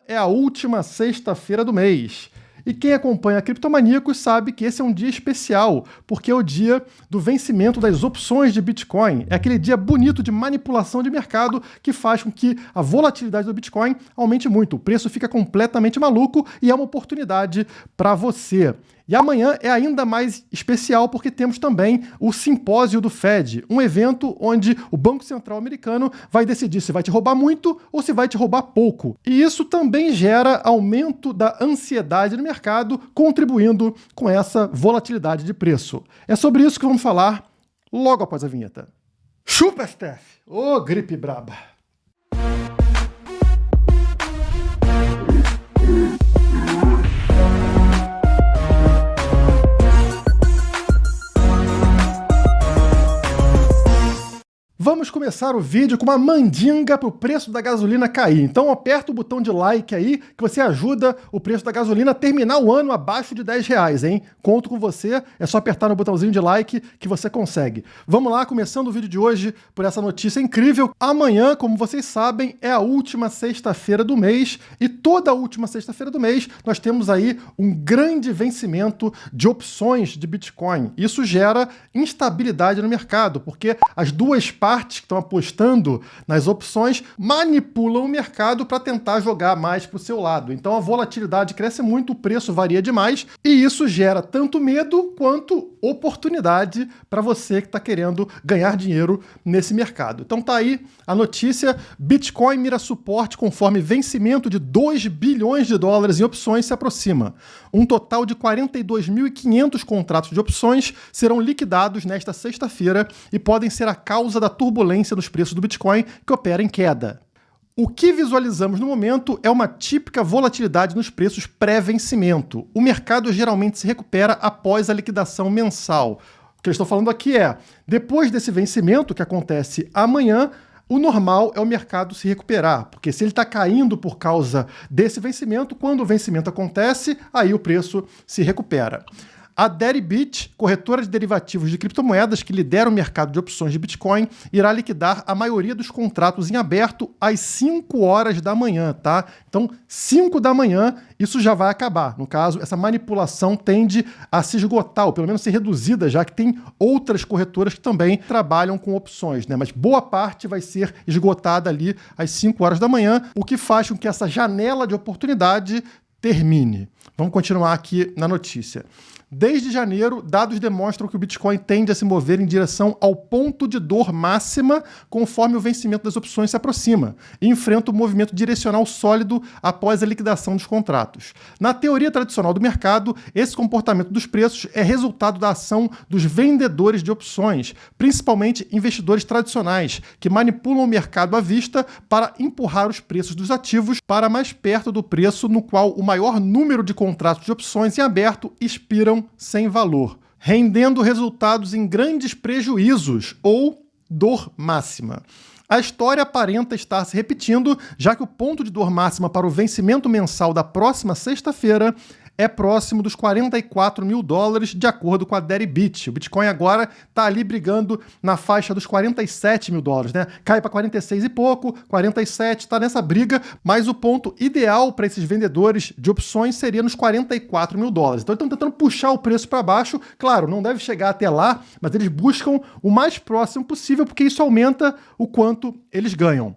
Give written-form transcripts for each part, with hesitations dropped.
é a última sexta-feira do mês. E quem acompanha Criptomaníacos sabe que esse é um dia especial, porque é o dia do vencimento das opções de Bitcoin. É aquele dia bonito de manipulação de mercado que faz com que a volatilidade do Bitcoin aumente muito. O preço fica completamente maluco e é uma oportunidade para você. E amanhã é ainda mais especial porque temos também o simpósio do Fed, um evento onde o Banco Central americano vai decidir se vai te roubar muito ou se vai te roubar pouco. E isso também gera aumento da ansiedade no mercado, contribuindo com essa volatilidade de preço. É sobre isso que vamos falar logo após a vinheta. Chupa, Steph! Ô, gripe braba! Vamos começar o vídeo com uma mandinga para o preço da gasolina cair. Então aperta o botão de like aí que você ajuda o preço da gasolina a terminar o ano abaixo de R$10, hein? Conto com você, é só apertar no botãozinho de like que você consegue. Vamos lá, começando o vídeo de hoje por essa notícia incrível. Amanhã, como vocês sabem, é a última sexta-feira do mês e toda a última sexta-feira do mês nós temos aí um grande vencimento de opções de Bitcoin. Isso gera instabilidade no mercado, porque as duas partes que estão apostando nas opções manipulam o mercado para tentar jogar mais para o seu lado. Então a volatilidade cresce muito, o preço varia demais e isso gera tanto medo quanto oportunidade para você que está querendo ganhar dinheiro nesse mercado. Então tá aí a notícia, Bitcoin mira suporte conforme vencimento de 2 bilhões de dólares em opções se aproxima. Um total de 42.500 contratos de opções serão liquidados nesta sexta-feira e podem ser a causa da turbulência nos preços do Bitcoin que opera em queda. O que visualizamos no momento é uma típica volatilidade nos preços pré-vencimento. O mercado geralmente se recupera após a liquidação mensal. O que eu estou falando aqui é, depois desse vencimento, que acontece amanhã, o normal é o mercado se recuperar, porque se ele está caindo por causa desse vencimento, quando o vencimento acontece, aí o preço se recupera. A Deribit, corretora de derivativos de criptomoedas que lidera o mercado de opções de Bitcoin, irá liquidar a maioria dos contratos em aberto às 5 horas da manhã, tá? Então, 5 da manhã, isso já vai acabar. No caso, essa manipulação tende a se esgotar, ou pelo menos ser reduzida, já que tem outras corretoras que também trabalham com opções, né? Mas boa parte vai ser esgotada ali às 5 horas da manhã, o que faz com que essa janela de oportunidade termine. Vamos continuar aqui na notícia. Desde janeiro, dados demonstram que o Bitcoin tende a se mover em direção ao ponto de dor máxima conforme o vencimento das opções se aproxima e enfrenta um movimento direcional sólido após a liquidação dos contratos. Na teoria tradicional do mercado, esse comportamento dos preços é resultado da ação dos vendedores de opções, principalmente investidores tradicionais, que manipulam o mercado à vista para empurrar os preços dos ativos para mais perto do preço no qual o maior número de contratos de opções em aberto expiram sem valor, rendendo resultados em grandes prejuízos ou dor máxima. A história aparenta estar se repetindo, já que o ponto de dor máxima para o vencimento mensal da próxima sexta-feira é próximo dos 44 mil dólares, de acordo com a Deribit. O Bitcoin agora está ali brigando na faixa dos 47 mil dólares, né? Cai para 46 e pouco, 47, está nessa briga, mas o ponto ideal para esses vendedores de opções seria nos 44 mil dólares. Então, eles estão tentando puxar o preço para baixo. Claro, não deve chegar até lá, mas eles buscam o mais próximo possível, porque isso aumenta o quanto eles ganham.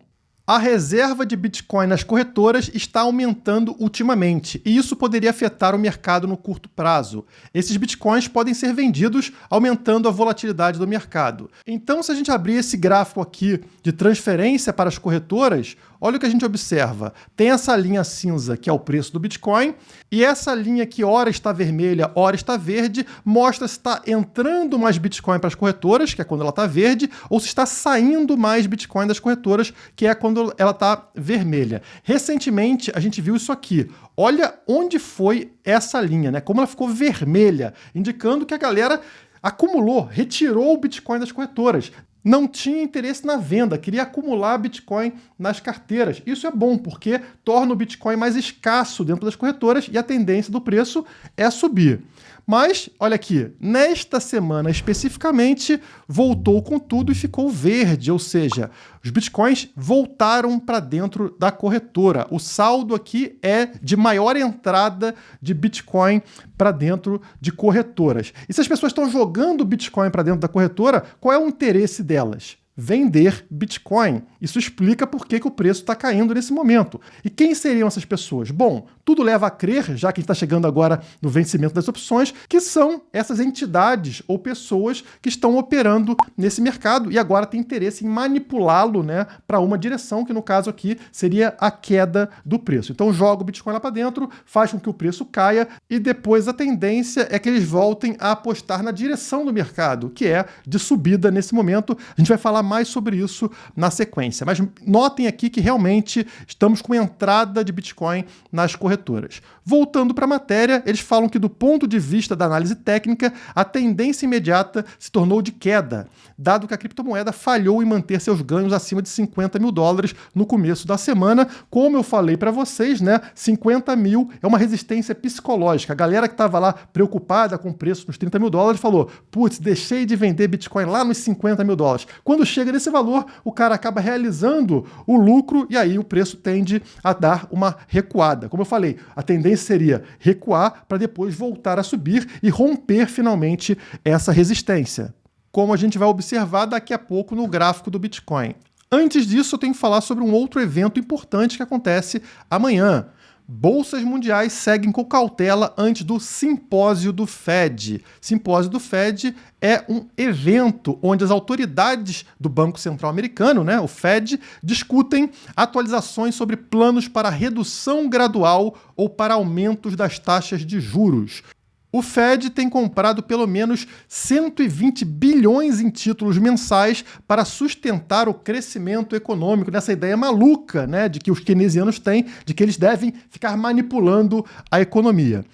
A reserva de Bitcoin nas corretoras está aumentando ultimamente, e isso poderia afetar o mercado no curto prazo. Esses Bitcoins podem ser vendidos, aumentando a volatilidade do mercado. Então, se a gente abrir esse gráfico aqui de transferência para as corretoras, olha o que a gente observa. Tem essa linha cinza, que é o preço do Bitcoin, e essa linha que ora está vermelha, ora está verde, mostra se está entrando mais Bitcoin para as corretoras, que é quando ela está verde, ou se está saindo mais Bitcoin das corretoras, que é quando ela está vermelha. Recentemente, a gente viu isso aqui. Olha onde foi essa linha, né? Como ela ficou vermelha, indicando que a galera acumulou, retirou o Bitcoin das corretoras. Não tinha interesse na venda, queria acumular Bitcoin nas carteiras. Isso é bom, porque torna o Bitcoin mais escasso dentro das corretoras e a tendência do preço é subir. Mas, olha aqui, nesta semana especificamente, voltou com tudo e ficou verde, ou seja, os bitcoins voltaram para dentro da corretora. O saldo aqui é de maior entrada de Bitcoin para dentro de corretoras. E se as pessoas estão jogando Bitcoin para dentro da corretora, qual é o interesse delas? Vender Bitcoin. Isso explica por que o preço está caindo nesse momento. E quem seriam essas pessoas? Bom, tudo leva a crer, já que a gente está chegando agora no vencimento das opções, que são essas entidades ou pessoas que estão operando nesse mercado e agora têm interesse em manipulá-lo, né, para uma direção, que no caso aqui seria a queda do preço. Então joga o Bitcoin lá para dentro, faz com que o preço caia e depois a tendência é que eles voltem a apostar na direção do mercado, que é de subida nesse momento. A gente vai falar mais sobre isso na sequência. Mas notem aqui que realmente estamos com entrada de Bitcoin nas corretoras. Voltando para a matéria, eles falam que do ponto de vista da análise técnica, a tendência imediata se tornou de queda, dado que a criptomoeda falhou em manter seus ganhos acima de 50 mil dólares no começo da semana. Como eu falei para vocês, né, 50 mil é uma resistência psicológica. A galera que estava lá preocupada com o preço nos 30 mil dólares falou, putz, deixei de vender Bitcoin lá nos 50 mil dólares. Quando chega nesse valor, o cara acaba realizando o lucro e aí o preço tende a dar uma recuada. Como eu falei, a tendência seria recuar para depois voltar a subir e romper finalmente essa resistência, como a gente vai observar daqui a pouco no gráfico do Bitcoin. Antes disso, eu tenho que falar sobre um outro evento importante que acontece amanhã. Bolsas mundiais seguem com cautela antes do simpósio do Fed. Simpósio do Fed é um evento onde as autoridades do Banco Central Americano, né, o Fed, discutem atualizações sobre planos para redução gradual ou para aumentos das taxas de juros. O Fed tem comprado pelo menos 120 bilhões em títulos mensais para sustentar o crescimento econômico, nessa ideia maluca, né, de que os keynesianos têm, de que eles devem ficar manipulando a economia.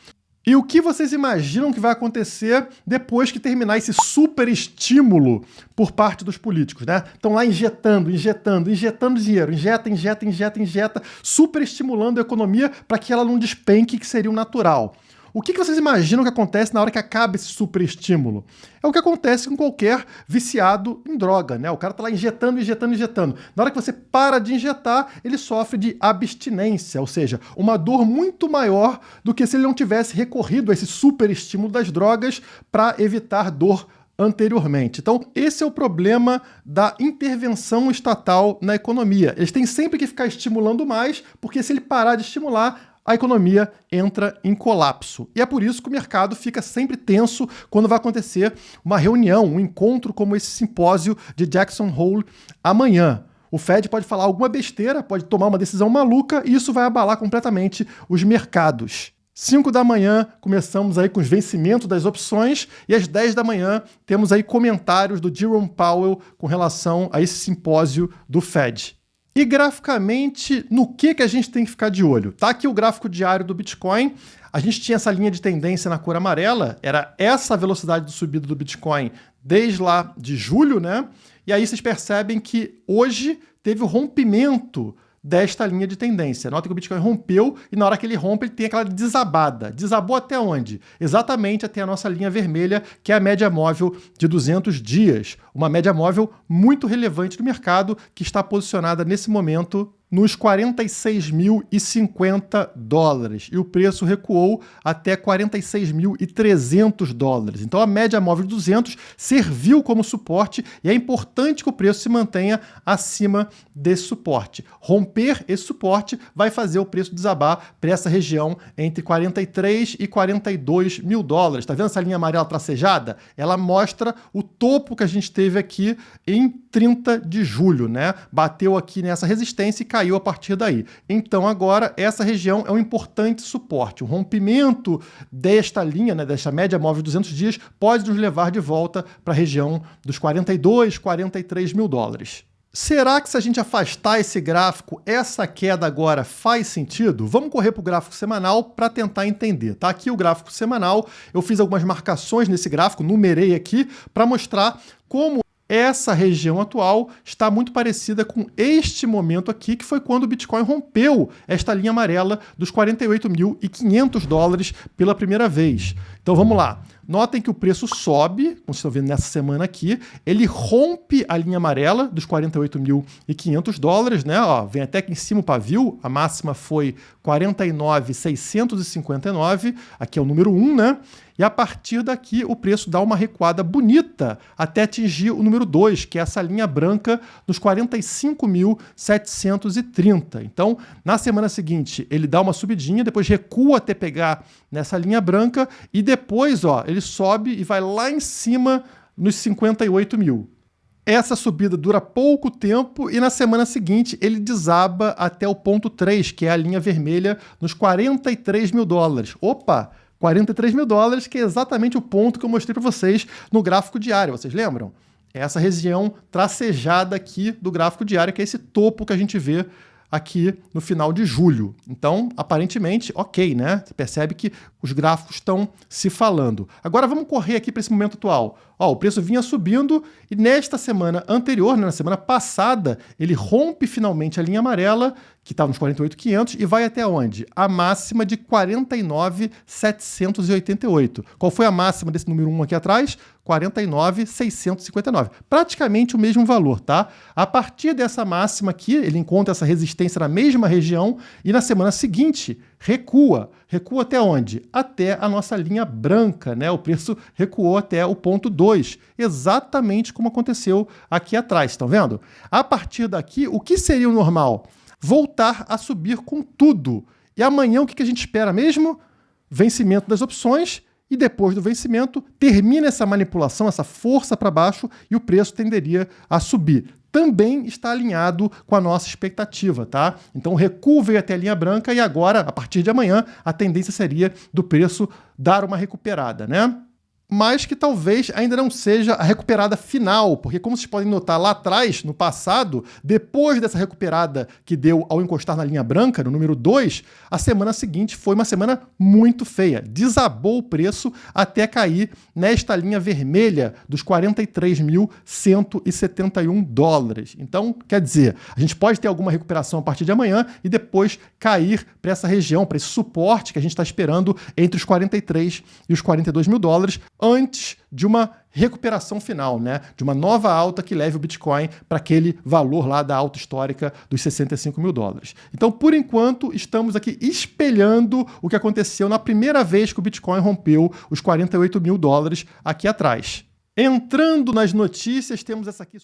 E o que vocês imaginam que vai acontecer depois que terminar esse super estímulo por parte dos políticos, né? Estão lá injetando dinheiro, injeta, super estimulando a economia para que ela não despenque, que seria o natural. O que vocês imaginam que acontece na hora que acaba esse superestímulo? É o que acontece com qualquer viciado em droga, né? O cara tá lá injetando. Na hora que você para de injetar, ele sofre de abstinência, ou seja, uma dor muito maior do que se ele não tivesse recorrido a esse superestímulo das drogas para evitar dor anteriormente. Então, esse é o problema da intervenção estatal na economia. Eles têm sempre que ficar estimulando mais, porque se ele parar de estimular, a economia entra em colapso. E é por isso que o mercado fica sempre tenso quando vai acontecer uma reunião, um encontro como esse simpósio de Jackson Hole amanhã. O Fed pode falar alguma besteira, pode tomar uma decisão maluca e isso vai abalar completamente os mercados. 5 da manhã, começamos aí com os vencimentos das opções e às 10 da manhã temos aí comentários do Jerome Powell com relação a esse simpósio do Fed. E graficamente, no que a gente tem que ficar de olho? Tá aqui o gráfico diário do Bitcoin. A gente tinha essa linha de tendência na cor amarela, era essa a velocidade de subida do Bitcoin desde lá de julho, né? E aí vocês percebem que hoje teve o rompimento desta linha de tendência. Nota que o Bitcoin rompeu e na hora que ele rompe, ele tem aquela desabada. Desabou até onde? Exatamente até a nossa linha vermelha, que é a média móvel de 200 dias. Uma média móvel muito relevante do mercado, que está posicionada nesse momento nos 46.050 dólares. E o preço recuou até 46.300 dólares. Então a média móvel de 200 serviu como suporte e é importante que o preço se mantenha acima desse suporte. Romper esse suporte vai fazer o preço desabar para essa região entre 43 e 42 mil dólares. Está vendo essa linha amarela tracejada? Ela mostra o topo que a gente teve aqui em 30 de julho, né? Bateu aqui nessa resistência e caiu a partir daí. Então agora essa região é um importante suporte. O rompimento desta linha, né, desta média móvel de 200 dias, pode nos levar de volta para a região dos 42, 43 mil dólares. Será que se a gente afastar esse gráfico, essa queda agora faz sentido? Vamos correr para o gráfico semanal para tentar entender. Tá aqui o gráfico semanal, eu fiz algumas marcações nesse gráfico, numerei aqui, para mostrar como essa região atual está muito parecida com este momento aqui, que foi quando o Bitcoin rompeu esta linha amarela dos 48.500 dólares pela primeira vez. Então vamos lá. Notem que o preço sobe, como vocês estão vendo nessa semana aqui, ele rompe a linha amarela dos 48.500 dólares, né? Ó, vem até aqui em cima o pavio, a máxima foi 49.659, aqui é o número 1, né? E a partir daqui o preço dá uma recuada bonita até atingir o número 2, que é essa linha branca nos 45.730. Então, na semana seguinte, ele dá uma subidinha, depois recua até pegar nessa linha branca e depois, ó, ele sobe e vai lá em cima nos 58 mil. Essa subida dura pouco tempo e na semana seguinte ele desaba até o ponto 3, que é a linha vermelha nos 43 mil dólares. Opa! 43 mil dólares, que é exatamente o ponto que eu mostrei para vocês no gráfico diário, vocês lembram? É essa região tracejada aqui do gráfico diário, que é esse topo que a gente vê aqui no final de julho. Então, aparentemente, ok, né? Você percebe que os gráficos estão se falando. Agora vamos correr aqui para esse momento atual. Ó, o preço vinha subindo e nesta semana anterior, né, na semana passada, ele rompe finalmente a linha amarela, que estava nos 48.500, e vai até onde? A máxima de 49.788. Qual foi a máxima desse número 1 aqui atrás? 49.659. Praticamente o mesmo valor, tá? A partir dessa máxima aqui, ele encontra essa resistência na mesma região e na semana seguinte recua. Recua até onde? Até a nossa linha branca, né? O preço recuou até o ponto 2, exatamente como aconteceu aqui atrás, estão vendo? A partir daqui, o que seria o normal? Voltar a subir com tudo. E amanhã o que a gente espera mesmo? Vencimento das opções e depois do vencimento termina essa manipulação, essa força para baixo e o preço tenderia a subir. Também está alinhado com a nossa expectativa, tá? Então o recuo veio até a linha branca e agora, a partir de amanhã, a tendência seria do preço dar uma recuperada, né? Mas que talvez ainda não seja a recuperada final, porque como vocês podem notar lá atrás, no passado, depois dessa recuperada que deu ao encostar na linha branca, no número 2, a semana seguinte foi uma semana muito feia. Desabou o preço até cair nesta linha vermelha dos 43.171 dólares. Então, quer dizer, a gente pode ter alguma recuperação a partir de amanhã e depois cair para essa região, para esse suporte que a gente está esperando entre os 43 e os 42 mil dólares, antes de uma recuperação final, né? De uma nova alta que leve o Bitcoin para aquele valor lá da alta histórica dos 65 mil dólares. Então, por enquanto, estamos aqui espelhando o que aconteceu na primeira vez que o Bitcoin rompeu os 48 mil dólares aqui atrás. Entrando nas notícias, temos essa aqui.